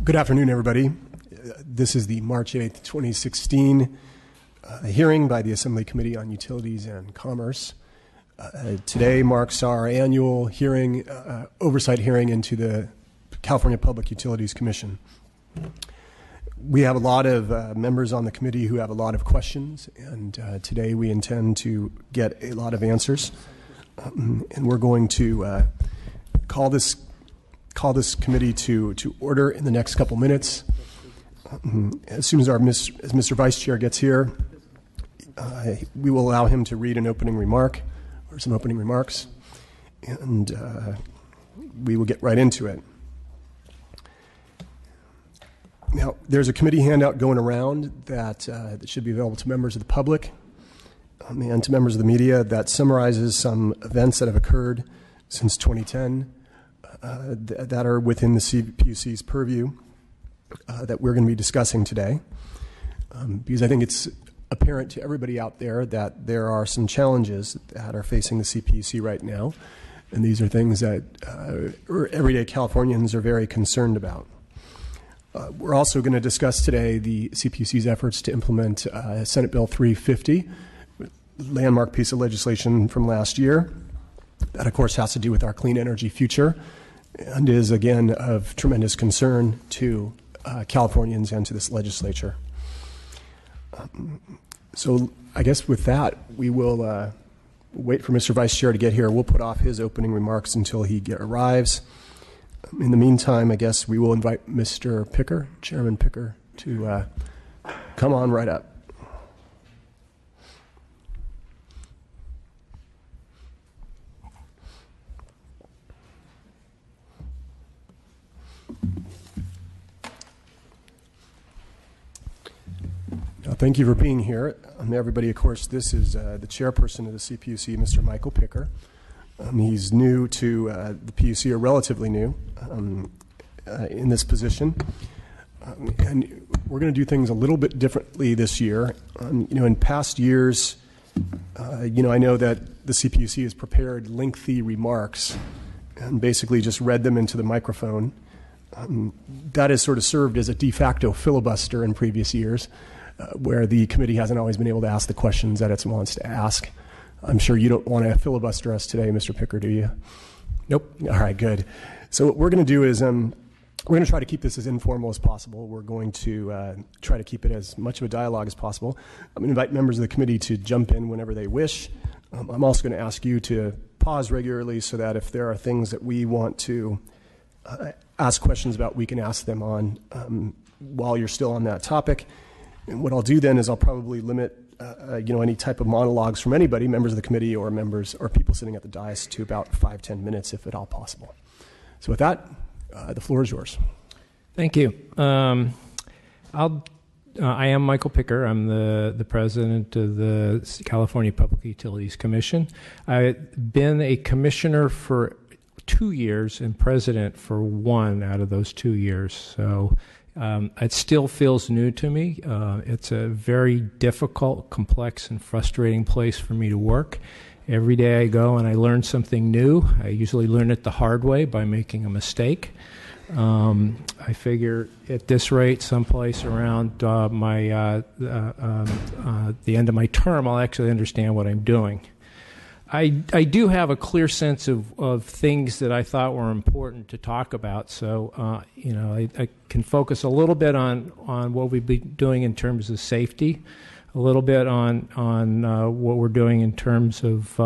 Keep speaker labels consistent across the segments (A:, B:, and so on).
A: Good afternoon, everybody. This is the March 8th, 2016 hearing by the Assembly Committee on Utilities and Commerce. Today marks our annual hearing, oversight hearing into the California Public Utilities Commission. We have a lot of members on the committee who have a lot of questions, and today we intend to get a lot of answers. And we're going to call this committee to order in the next couple minutes. As soon as Mr. Vice Chair gets here, we will allow him to read an opening remark or some opening remarks, and we will get right into it. Now, there's a committee handout going around that should be available to members of the public and to members of the media that summarizes some events that have occurred since 2010 that are within the CPUC's purview that we're going to be discussing today, because I think it's apparent to everybody out there that there are some challenges that are facing the CPUC right now, and these are things that everyday Californians are very concerned about. We're also going to discuss today the CPUC's efforts to implement Senate Bill 350, landmark piece of legislation from last year. That, of course, has to do with our clean energy future and is, again, of tremendous concern to Californians and to this legislature. So I guess with that, we will wait for Mr. Vice Chair to get here. We'll put off his opening remarks until he arrives. In the meantime, I guess we will invite Mr. Picker, Chairman Picker, to come on right up. Thank you for being here. Everybody, of course, this is the chairperson of the CPUC, Mr. Michael Picker. He's new to the PUC, or relatively new in this position. And we're going to do things a little bit differently this year. In past years, I know that the CPUC has prepared lengthy remarks and basically just read them into the microphone. That has sort of served as a de facto filibuster in previous years, where the committee hasn't always been able to ask the questions that it wants to ask. I'm sure you don't want to filibuster us today, Mr. Picker, do you? Nope. All right, good. So what we're going to do is we're going to try to keep this as informal as possible. We're going to try to keep it as much of a dialogue as possible. I'm going to invite members of the committee to jump in whenever they wish. I'm also going to ask you to pause regularly so that if there are things that we want to ask questions about, we can ask them on while you're still on that topic. And what I'll do then is I'll probably limit any type of monologues from anybody, members of the committee or members or people sitting at the dais, to about 5-10 minutes, if at all possible. So with that, the floor is yours.
B: Thank you. I am Michael Picker. I'm the president of the California Public Utilities Commission. I've been a commissioner for 2 years and president for 1 out of those 2 years. So it still feels new to me. It's a very difficult, complex, and frustrating place for me to work. Every day I go and I learn something new. I usually learn it the hard way by making a mistake. I figure at this rate, someplace around the end of my term, I'll actually understand what I'm doing. I do have a clear sense of things that I thought were important to talk about, so I can focus a little bit on what we've been doing in terms of safety, a little bit on what we're doing in terms of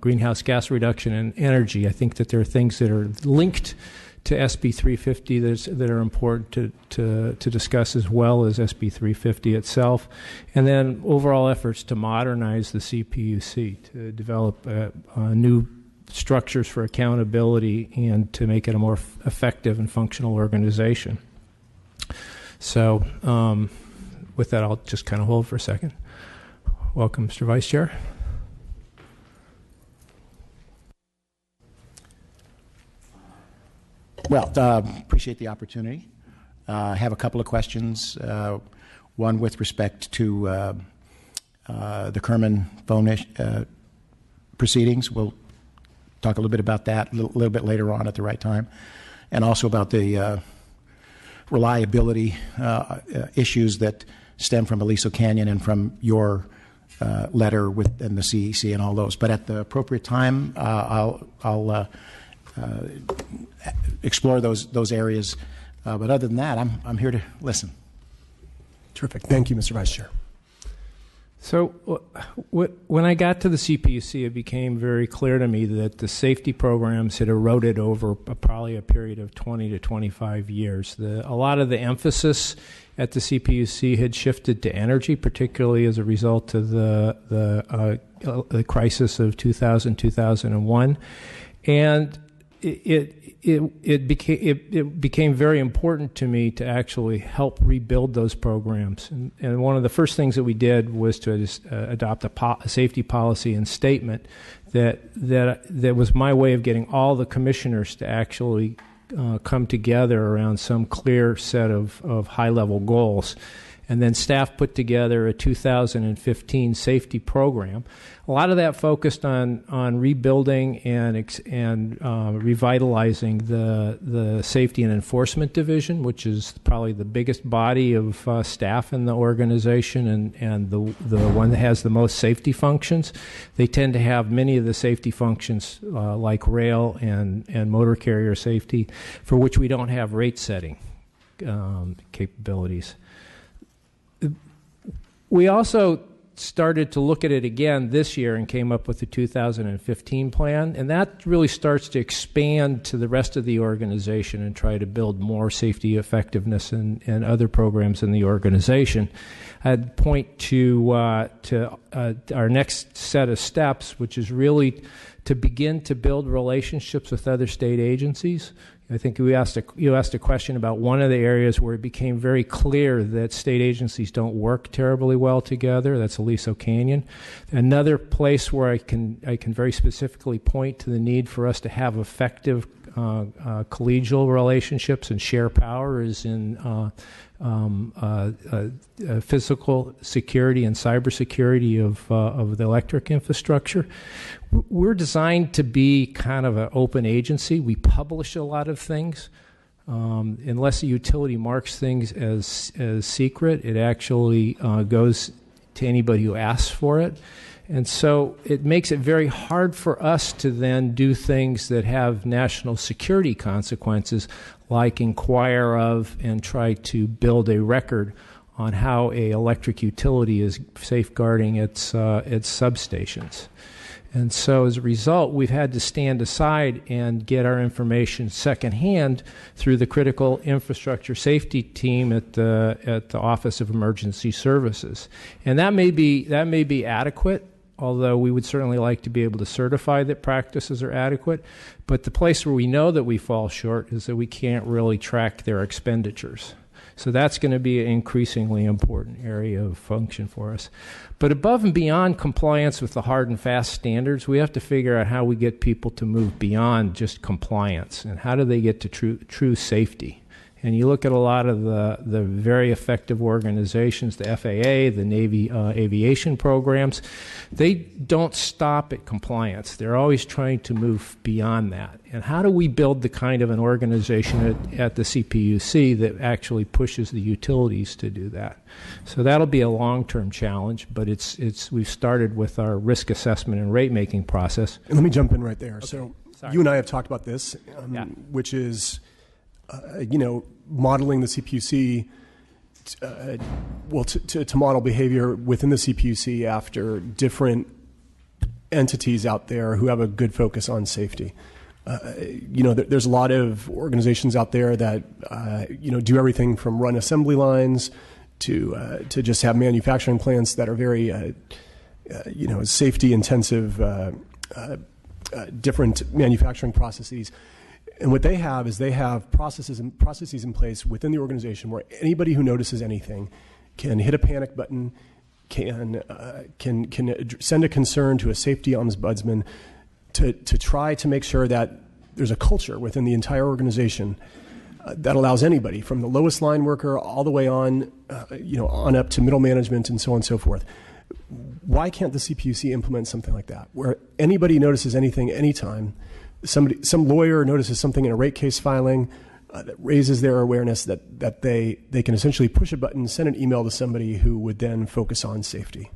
B: greenhouse gas reduction and energy. I think that there are things that are linked to SB 350 that are important to discuss, as well as SB 350 itself, and then overall efforts to modernize the CPUC, to develop new structures for accountability and to make it a more effective and functional organization. So with that, I'll just kind of hold for a second. Welcome, Mr. Vice Chair.
C: Well, appreciate the opportunity. I have a couple of questions. One with respect to the Kerman phone proceedings. We'll talk a little bit about that a little bit later on at the right time. And also about the reliability issues that stem from Aliso Canyon and from your letter and the CEC and all those. But at the appropriate time, I'll explore those areas. But other than that, I'm here to listen.
A: Terrific. Thank you, Mr. Vice Chair.
B: So when I got to the CPUC, it became very clear to me that the safety programs had eroded over probably a period of 20 to 25 years. A lot of the emphasis at the CPUC had shifted to energy, particularly as a result of the crisis of 2000, 2001. And it became very important to me to actually help rebuild those programs. And one of the first things that we did was to adopt a safety policy and statement that was my way of getting all the commissioners to actually come together around some clear set of high-level goals. And then staff put together a 2015 safety program. A lot of that focused on rebuilding and revitalizing the Safety and Enforcement Division, which is probably the biggest body of staff in the organization and the one that has the most safety functions. They tend to have many of the safety functions like rail and motor carrier safety, for which we don't have rate setting capabilities. We also started to look at it again this year and came up with the 2015 plan, and that really starts to expand to the rest of the organization and try to build more safety effectiveness and other programs in the organization. I'd point to our next set of steps, which is really to begin to build relationships with other state agencies. I think you asked a question about one of the areas where it became very clear that state agencies don't work terribly well together. That's Aliso Canyon. Another place where I can very specifically point to the need for us to have effective collegial relationships and share power is in physical security and cybersecurity of the electric infrastructure. We're designed to be kind of an open agency. We publish a lot of things. Unless a utility marks things as secret, it actually goes to anybody who asks for it. And so it makes it very hard for us to then do things that have national security consequences, like inquire of and try to build a record on how an electric utility is safeguarding its substations. And so as a result, we've had to stand aside and get our information secondhand through the critical infrastructure safety team at the Office of Emergency Services. And that may be adequate, although we would certainly like to be able to certify that practices are adequate. But the place where we know that we fall short is that we can't really track their expenditures. So that's going to be an increasingly important area of function for us. But above and beyond compliance with the hard and fast standards, we have to figure out how we get people to move beyond just compliance, and how do they get to true safety. And you look at a lot of the very effective organizations, the FAA, the Navy aviation programs, they don't stop at compliance. They're always trying to move beyond that. And how do we build the kind of an organization at the CPUC that actually pushes the utilities to do that? So that'll be a long-term challenge, but we've started with our risk assessment and rate-making process.
A: And let me jump in right there. Okay. So
B: Sorry.
A: You and I have talked about this, which is modeling the CPUC, to model behavior within the CPUC after different entities out there who have a good focus on safety. There's a lot of organizations out there that do everything from run assembly lines to just have manufacturing plants that are very safety intensive, different manufacturing processes. And what they have is they have processes in place within the organization where anybody who notices anything can hit a panic button, can send a concern to a safety ombudsman to try to make sure that there's a culture within the entire organization that allows anybody from the lowest line worker all the way on up to middle management and so on and so forth. Why can't the CPUC implement something like that, where anybody notices anything anytime? Some lawyer notices something in a rate case filing, that raises their awareness that they can essentially push a button, send an email to somebody who would then focus on safety?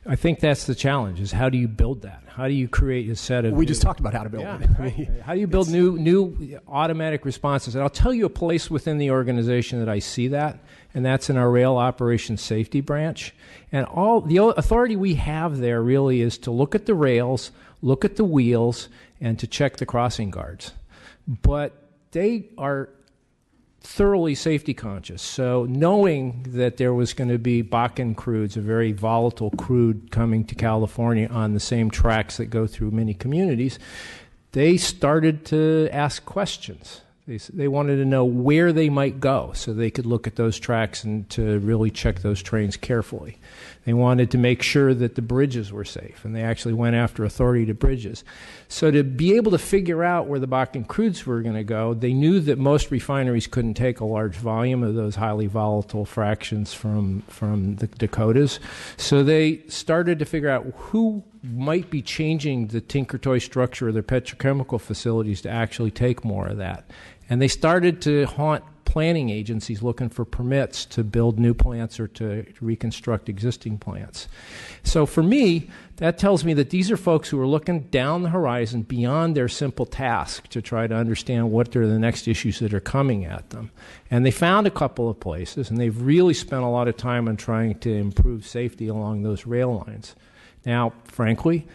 B: I think that's the challenge, is how do you build that? How do you create a set of...
A: We just talked about how to build it.
B: Right. How do you build new automatic responses? And I'll tell you a place within the organization that I see that, and that's in our rail operations safety branch. And all the authority we have there really is to look at the rails, look at the wheels, and to check the crossing guards. But they are thoroughly safety conscious. So knowing that there was going to be Bakken crudes, a very volatile crude coming to California on the same tracks that go through many communities, they started to ask questions. They wanted to know where they might go so they could look at those tracks and to really check those trains carefully. They wanted to make sure that the bridges were safe, and they actually went after authority to bridges. So to be able to figure out where the Bakken crudes were going to go, they knew that most refineries couldn't take a large volume of those highly volatile fractions from the Dakotas. So they started to figure out who might be changing the Tinker-Toy structure of their petrochemical facilities to actually take more of that. And they started to haunt planning agencies looking for permits to build new plants or to reconstruct existing plants. So for me, that tells me that these are folks who are looking down the horizon beyond their simple task to try to understand what are the next issues that are coming at them. And they found a couple of places, and they've really spent a lot of time on trying to improve safety along those rail lines. Now, frankly,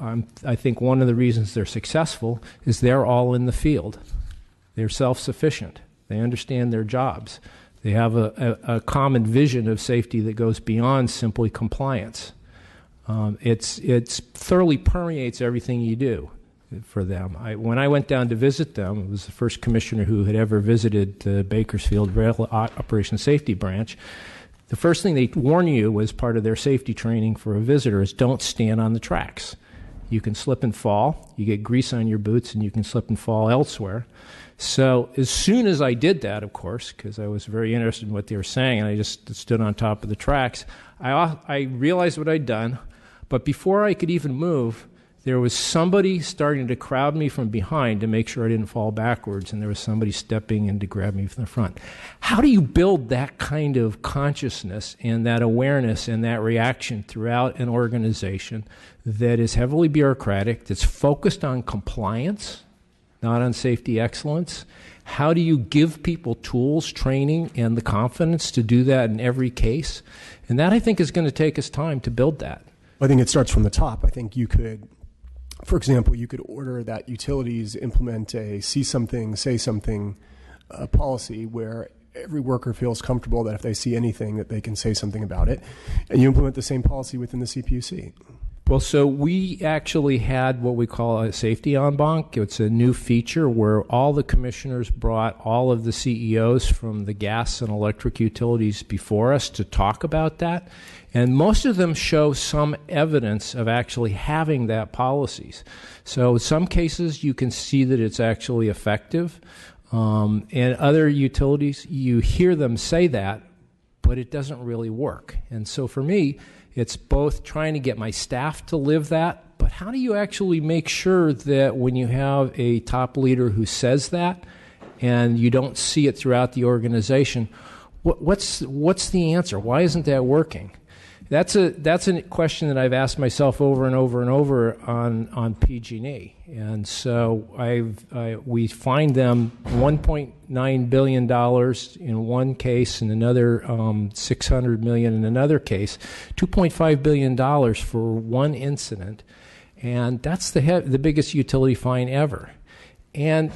B: I think one of the reasons they're successful is they're all in the field. They're self-sufficient. They understand their jobs. They have a common vision of safety that goes beyond simply compliance. It's thoroughly permeates everything you do for them. When I went down to visit them, it was the first commissioner who had ever visited the Bakersfield Rail Operations Safety Branch. The first thing they warn you as part of their safety training for a visitor is don't stand on the tracks. You can slip and fall. You get grease on your boots, and you can slip and fall elsewhere. So as soon as I did that, of course, because I was very interested in what they were saying, and I just stood on top of the tracks, I realized what I'd done. But before I could even move, there was somebody starting to crowd me from behind to make sure I didn't fall backwards, and there was somebody stepping in to grab me from the front. How do you build that kind of consciousness and that awareness and that reaction throughout an organization that is heavily bureaucratic, that's focused on compliance, not on safety excellence? How do you give people tools, training, and the confidence to do that in every case? And that, I think, is going to take us time to build that.
A: I think it starts from the top. I think you could, for example, you could order that utilities implement a see something, say something policy where every worker feels comfortable that if they see anything that they can say something about it, and you implement the same policy within the CPUC.
B: Well, so we actually had what we call a safety en banc. It's a new feature where all the commissioners brought all of the CEOs from the gas and electric utilities before us to talk about that. And most of them show some evidence of actually having that policies. So in some cases, you can see that it's actually effective. And other utilities, you hear them say that, but it doesn't really work. And so for me, it's both trying to get my staff to live that, but how do you actually make sure that when you have a top leader who says that and you don't see it throughout the organization, what's the answer? Why isn't that working? That's a question that I've asked myself over and over and over on PG&E. And so we fined them $1.9 billion in one case, and another $600 million in another case, $2.5 billion for one incident. And that's the biggest utility fine ever. And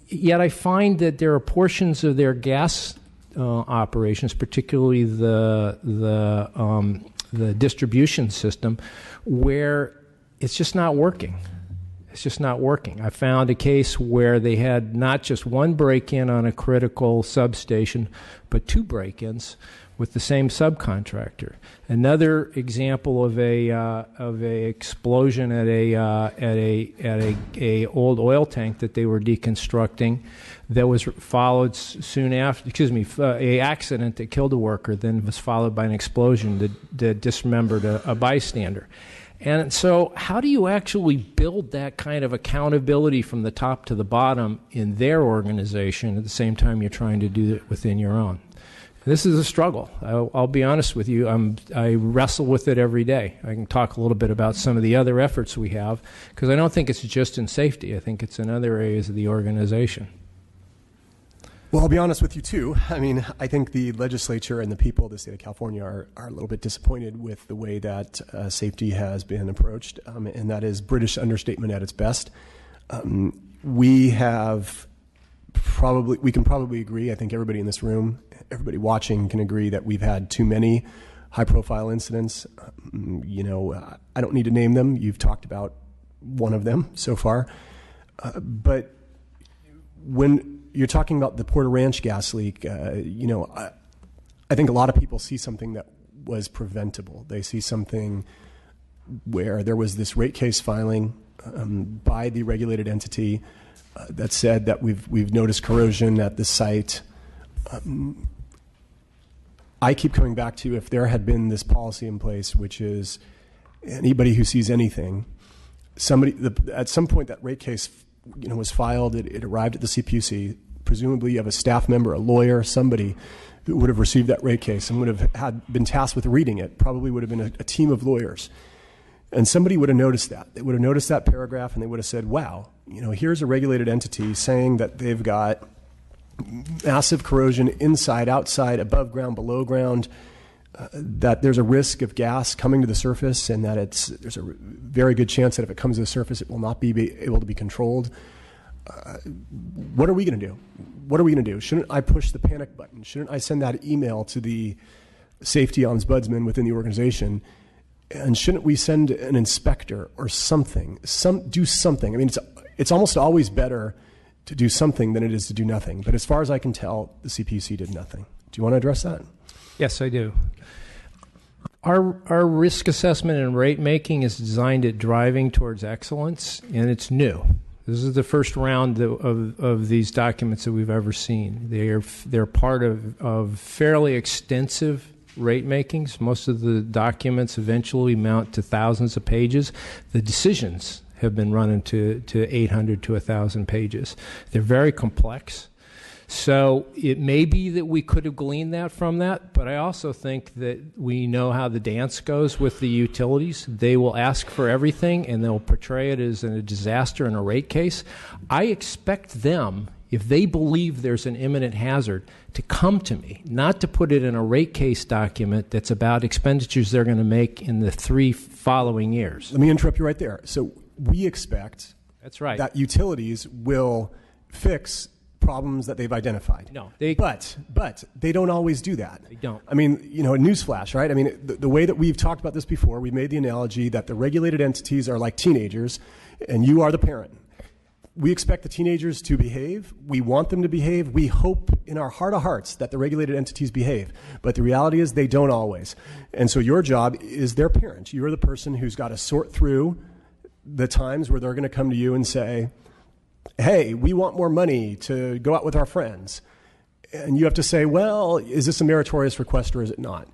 B: yet I find that there are portions of their gas operations, particularly the distribution system, where it's just not working. It's just not working. I found a case where they had not just one break-in on a critical substation, but two break-ins with the same subcontractor. Another example of a explosion at a old oil tank that they were deconstructing, that was followed soon after. A accident that killed a worker, then was followed by an explosion that dismembered a bystander. And so how do you actually build that kind of accountability from the top to the bottom in their organization at the same time you're trying to do it within your own? This is a struggle. I'll be honest with you. I wrestle with it every day. I can talk a little bit about some of the other efforts we have, because I don't think it's just in safety. I think it's in other areas of the organization.
A: Well, I'll be honest with you, too. I mean, I think the legislature and the people of the state of California are a little bit disappointed with the way that safety has been approached, and that is British understatement at its best. We can probably agree, I think everybody in this room, everybody watching can agree that we've had too many high-profile incidents. I don't need to name them. You've talked about one of them so far. But when you're talking about the Porter Ranch gas leak, I think a lot of people see something that was preventable. They see something where there was this rate case filing by the regulated entity that said that we've noticed corrosion at the site. I keep coming back to, if there had been this policy in place, which is anybody who sees anything, at some point that rate case was filed, it arrived at the CPUC. Presumably you have a staff member, a lawyer, somebody who would have received that rate case and would have been tasked with reading it. Probably would have been a team of lawyers. And somebody would have noticed that. They would have noticed that paragraph and they would have said, wow, here's a regulated entity saying that they've got massive corrosion inside, outside, above ground, below ground, that there's a risk of gas coming to the surface, and that there's a very good chance that if it comes to the surface, it will not be able to be controlled. What are we going to do? What are we going to do? Shouldn't I push the panic button? Shouldn't I send that email to the safety ombudsman within the organization? And shouldn't we send an inspector or something? Do something. I mean, it's almost always better to do something than it is to do nothing. But as far as I can tell, the CPUC did nothing. Do you want to address that?
B: Yes, I do. Our risk assessment and rate making is designed at driving towards excellence, and it's new. This is the first round of these documents that we've ever seen. They're part of fairly extensive rate makings. Most of the documents eventually mount to thousands of pages. The decisions have been run into 800 to 1,000 pages. They're very complex. So it may be that we could have gleaned that from that, but I also think that we know how the dance goes with the utilities. They will ask for everything, and they'll portray it as a disaster in a rate case. I expect them, if they believe there's an imminent hazard, to come to me, not to put it in a rate case document that's about expenditures they're going to make in the 3 following years.
A: Let me interrupt you right there. So we expect that utilities will fix problems that they've identified.
B: No,
A: but they don't always do that.
B: They don't.
A: I mean, a newsflash, right? I mean, the way that we've talked about this before, we made the analogy that the regulated entities are like teenagers, and you are the parent. We expect the teenagers to behave. We want them to behave. We hope in our heart of hearts that the regulated entities behave. But the reality is they don't always. And so your job is their parent. You're the person who's got to sort through the times where they're going to come to you and say, hey, we want more money to go out with our friends. And you have to say, well, is this a meritorious request or is it not?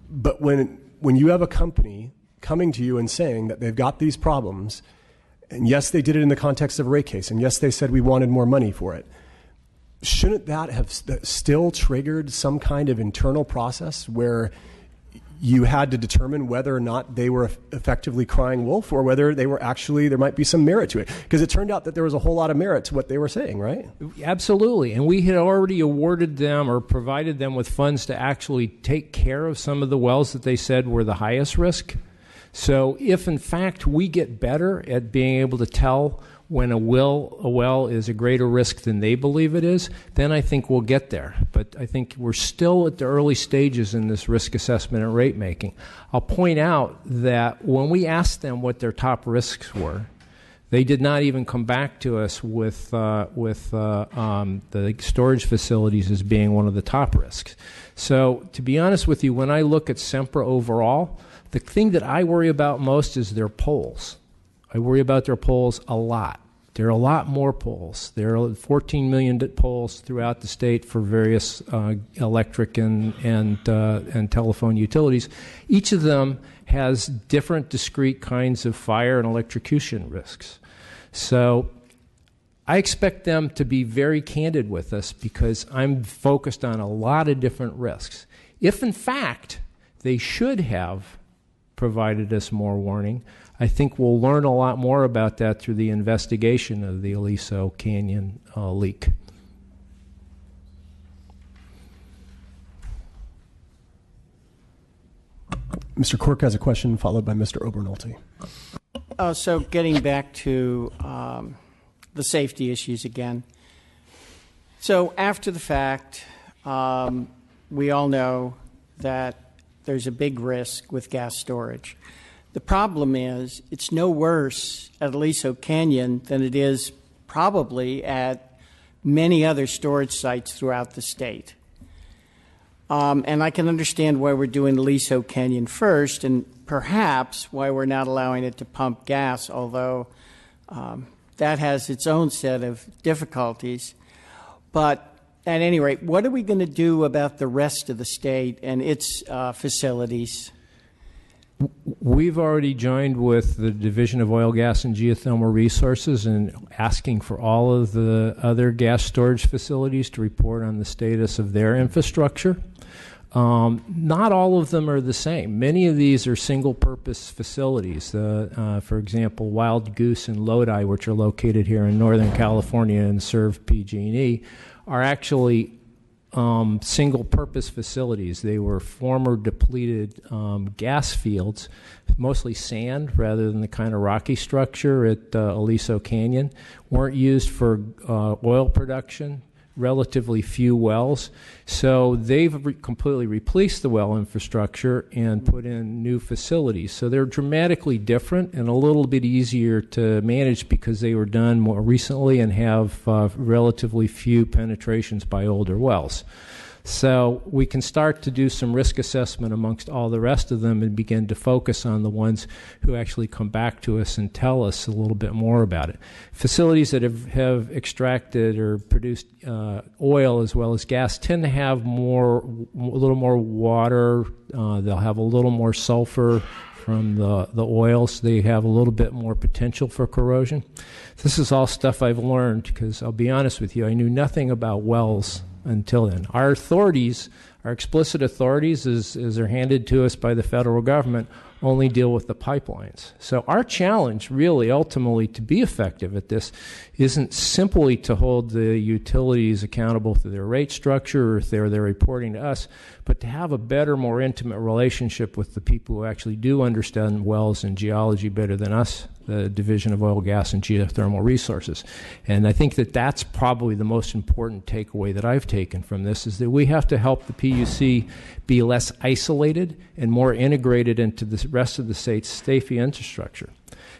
A: But when you have a company coming to you and saying that they've got these problems, and yes, they did it in the context of a rate case, and yes, they said we wanted more money for it, shouldn't that have still triggered some kind of internal process where you had to determine whether or not they were effectively crying wolf or whether they were actually, there might be some merit to it? Because it turned out that there was a whole lot of merit to what they were saying, right?
B: Absolutely. And we had already awarded them or provided them with funds to actually take care of some of the wells that they said were the highest risk. So if, in fact, we get better at being able to tell when a well is a greater risk than they believe it is, then I think we'll get there. But I think we're still at the early stages in this risk assessment and rate making. I'll point out that when we asked them what their top risks were, they did not even come back to us with the storage facilities as being one of the top risks. So to be honest with you, when I look at Sempra overall, the thing that I worry about most is their polls. I worry about their polls a lot There are a lot more poles. There are 14 million poles throughout the state for various electric and telephone utilities. Each of them has different discrete kinds of fire and electrocution risks. So I expect them to be very candid with us because I'm focused on a lot of different risks. If, in fact, they should have provided us more warning, I think we'll learn a lot more about that through the investigation of the Aliso Canyon leak.
A: Mr. Cork has a question, followed by Mr. Obernolte.
D: So getting back to the safety issues again. So after the fact, we all know that there's a big risk with gas storage. The problem is it's no worse at Aliso Canyon than it is probably at many other storage sites throughout the state. And I can understand why we're doing Aliso Canyon first, and perhaps why we're not allowing it to pump gas, although that has its own set of difficulties. But at any rate, what are we going to do about the rest of the state and its facilities?
B: We've already joined with the Division of Oil, Gas, and Geothermal Resources in asking for all of the other gas storage facilities to report on the status of their infrastructure. Not all of them are the same. Many of these are single-purpose facilities. For example, Wild Goose and Lodi, which are located here in Northern California and serve PG&E, are actually single-purpose facilities. They were former depleted gas fields, mostly sand rather than the kind of rocky structure at Aliso Canyon, weren't used for oil production, relatively few wells. So they've completely replaced the well infrastructure and put in new facilities. So they're dramatically different and a little bit easier to manage because they were done more recently and have relatively few penetrations by older wells. So we can start to do some risk assessment amongst all the rest of them and begin to focus on the ones who actually come back to us and tell us a little bit more about it. Facilities that have extracted or produced oil as well as gas tend to have a little more water. They'll have a little more sulfur from the oils. They have a little bit more potential for corrosion. This is all stuff I've learned because I'll be honest with you, I knew nothing about wells until then. Our authorities, our explicit authorities, as they're handed to us by the federal government, only deal with the pipelines. So our challenge really ultimately to be effective at this isn't simply to hold the utilities accountable to their rate structure or if they're reporting to us, but to have a better, more intimate relationship with the people who actually do understand wells and geology better than us, the Division of Oil, Gas, and Geothermal Resources. And I think that that's probably the most important takeaway that I've taken from this is that we have to help the PUC be less isolated and more integrated into the rest of the state's safety infrastructure.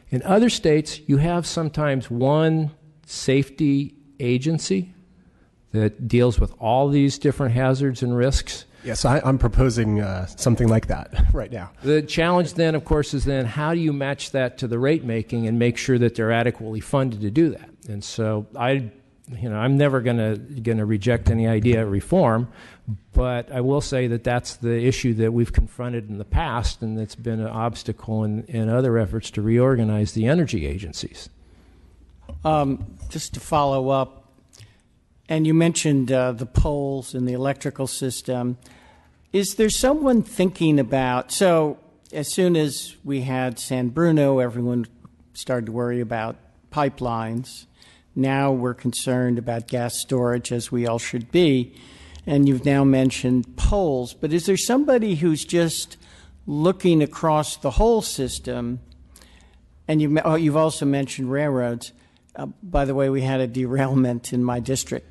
B: In other states, you have sometimes one safety agency that deals with all these different hazards and risks.
A: Yes, I'm proposing something like that right now.
B: The challenge then, of course, is then how do you match that to the rate making and make sure that they're adequately funded to do that? And so I'm never going to reject any idea of reform, but I will say that that's the issue that we've confronted in the past, and it's been an obstacle in other efforts to reorganize the energy agencies.
D: Just to follow up, and you mentioned the poles and the electrical system. Is there someone thinking about, so as soon as we had San Bruno, everyone started to worry about pipelines. Now we're concerned about gas storage, as we all should be. And you've now mentioned poles. But is there somebody who's just looking across the whole system? And you've also mentioned railroads. By the way, we had a derailment in my district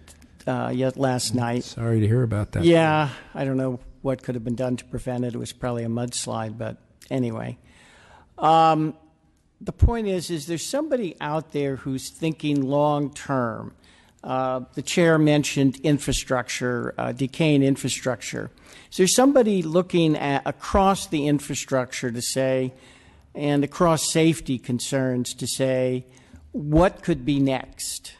D: last night.
B: Sorry to hear about that.
D: Yeah, I don't know what could have been done to prevent it. It was probably a mudslide, but anyway. The point is there somebody out there who's thinking long term? The chair mentioned infrastructure, decaying infrastructure. Is there somebody looking at across the infrastructure to say, and across safety concerns to say, what could be next?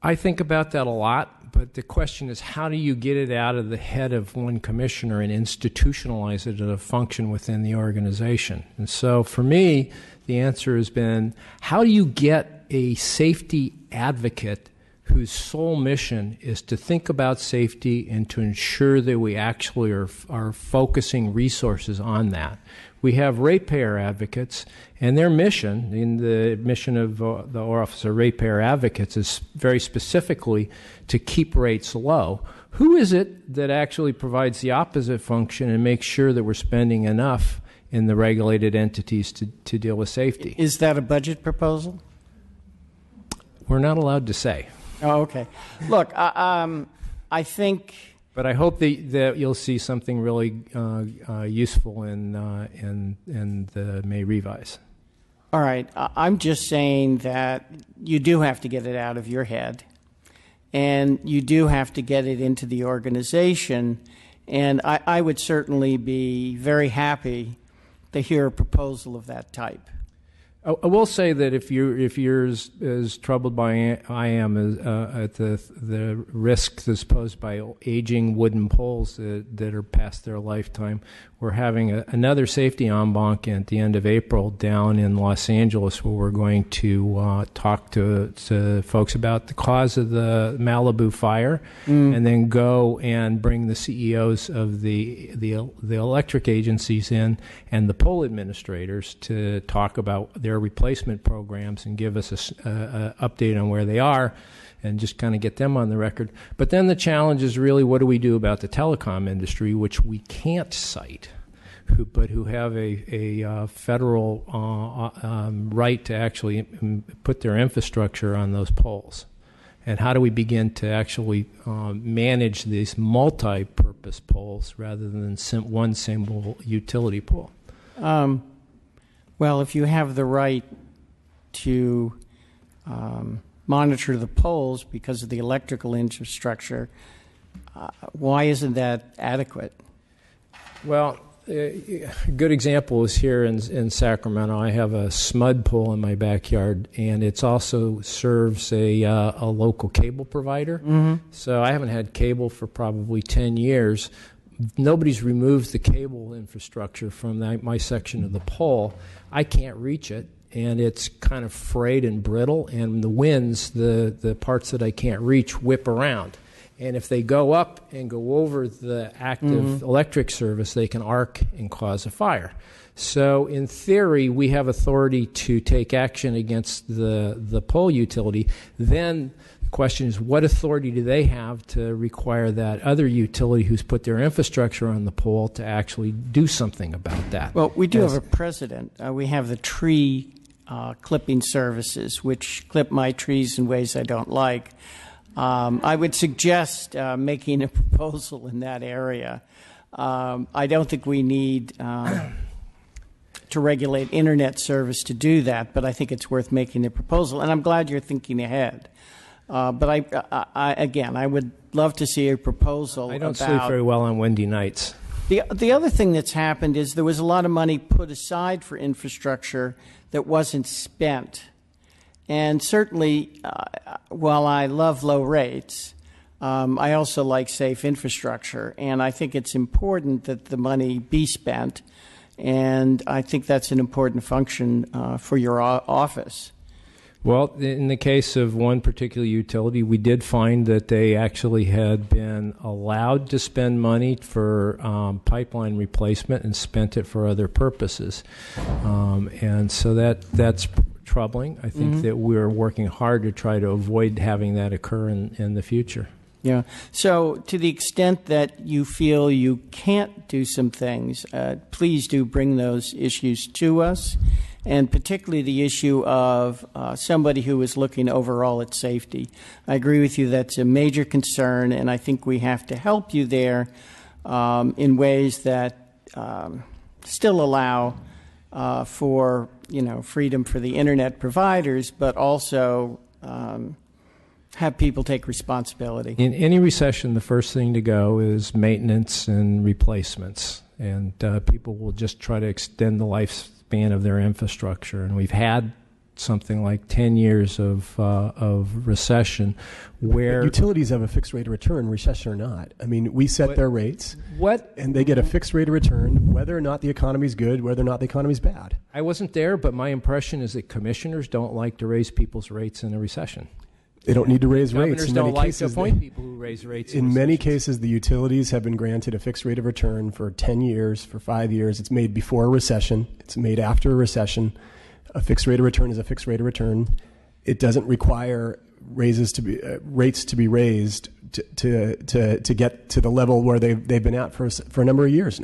B: I think about that a lot, but the question is, how do you get it out of the head of one commissioner and institutionalize it as a function within the organization? And so for me, the answer has been, how do you get a safety advocate whose sole mission is to think about safety and to ensure that we actually are focusing resources on that? We have ratepayer advocates, and their mission, in the mission of the Office of Ratepayer Advocates, is very specifically to keep rates low. Who is it that actually provides the opposite function and makes sure that we're spending enough in the regulated entities to deal with safety?
D: Is that a budget proposal?
B: We're not allowed to say.
D: Oh, okay. Look, I think...
B: But I hope that you'll see something really useful in the May revise.
D: All right. I'm just saying that you do have to get it out of your head, and you do have to get it into the organization. And I would certainly be very happy to hear a proposal of that type.
B: I will say that if you're as troubled by I am at the risks that's posed by aging wooden poles that are past their lifetime, we're having another safety en banc at the end of April down in Los Angeles, where we're going to talk to folks about the cause of the Malibu fire, and then go and bring the CEOs of the electric agencies in and the pole administrators to talk about their replacement programs and give us a update on where they are, and just kind of get them on the record. But then the challenge is really, what do we do about the telecom industry, which we can't cite, but who have a federal right to actually put their infrastructure on those poles? And how do we begin to actually manage these multi-purpose poles rather than one single utility pole?
D: Well, if you have the right to monitor the poles because of the electrical infrastructure, why isn't that adequate?
B: Well, a good example is here in Sacramento. I have a SMUD pole in my backyard, and it also serves a local cable provider. Mm-hmm. So I haven't had cable for probably 10 years. Nobody's removed the cable infrastructure from my section of the pole. I can't reach it, and it's kind of frayed and brittle, and the winds, the parts that I can't reach, whip around. And if they go up and go over the active electric service, they can arc and cause a fire. So in theory, we have authority to take action against the pole utility. Then the question is, what authority do they have to require that other utility who's put their infrastructure on the pole to actually do something about that?
D: Well, we do have a precedent. We have the tree clipping services, which clip my trees in ways I don't like. I would suggest making a proposal in that area. I don't think we need to regulate internet service to do that, but I think it's worth making a proposal. And I'm glad you're thinking ahead. But I would love to see a proposal.
B: I don't sleep very well on windy nights.
D: The other thing that's happened is there was a lot of money put aside for infrastructure that wasn't spent. And certainly, while I love low rates, I also like safe infrastructure. And I think it's important that the money be spent. And I think that's an important function for your office.
B: Well, in the case of one particular utility, we did find that they actually had been allowed to spend money for pipeline replacement and spent it for other purposes. And so that's troubling. I think that we're working hard to try to avoid having that occur in the future.
D: Yeah. So to the extent that you feel you can't do some things, please do bring those issues to us, and particularly the issue of somebody who is looking overall at safety. I agree with you, that's a major concern, and I think we have to help you there in ways that still allow for freedom for the internet providers, but also have people take responsibility.
B: In any recession, the first thing to go is maintenance and replacements, and people will just try to extend the lifespan of their infrastructure. And we've had something like 10 years of recession, where
A: Utilities have a fixed rate of return, recession or not. I mean, we set their rates, and they get a fixed rate of return, whether or not the economy's good, whether or not the economy's bad.
B: I wasn't there, but my impression is that commissioners don't like to raise people's rates in a recession.
A: They don't need to raise rates.
B: Governors
A: In
B: don't
A: many
B: like
A: cases,
B: to appoint people who raise rates.
A: in many cases, the utilities have been granted a fixed rate of return for 10 years, for 5 years. It's made before a recession. It's made after a recession. A fixed rate of return is a fixed rate of return. It doesn't require rates to be raised to get to the level where they've been at for a number of years now.